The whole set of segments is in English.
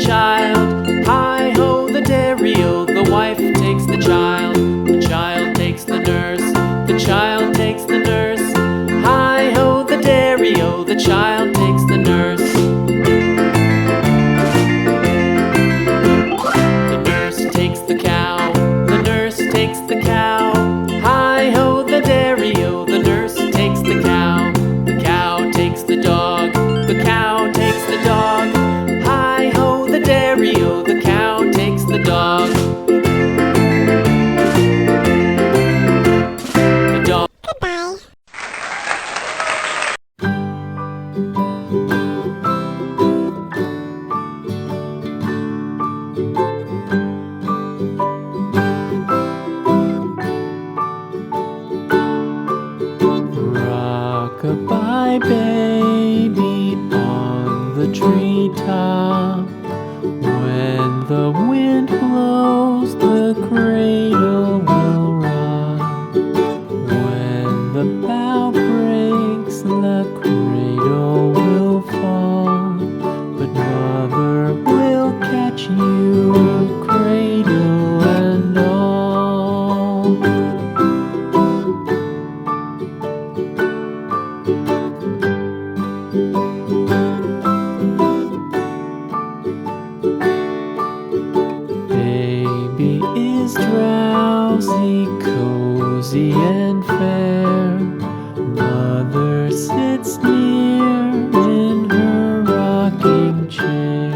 child. Hi-ho, the dairy-o, the wife takes the child. The child takes the nurse, the child takes the nurse. Hi-ho, the dairy-o, the child takes the nurse. The nurse takes the cow, the nurse takes the cow. Hi-ho, the dairy-o, the nurse takes the cow. The cow takes the dog, the cow takes the dog. Hi-ho, the dairy-o, the cow takes the dog. The dog. Goodbye. Rock-a-bye baby on the treetop. When the wind blows, the cradle will rock. When the bough breaks, the cradle will fall. But mother will catch you, cradle and all. Baby is drowsy, cozy and fair. Mother sits near in her rocking chair.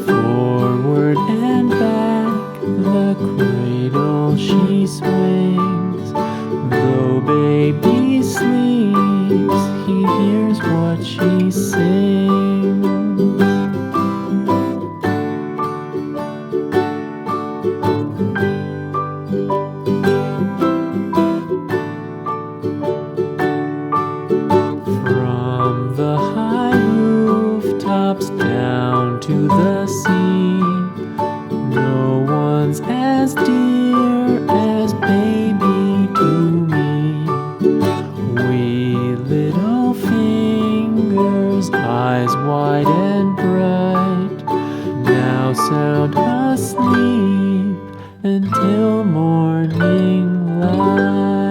Forward and back, the cradle she swings. Though baby sleeps, he hears what she sings. From the high rooftops down to the sea, no one's as dear as baby to me. Wee little fingers, eyes wide and bright, now sound asleep until morning light.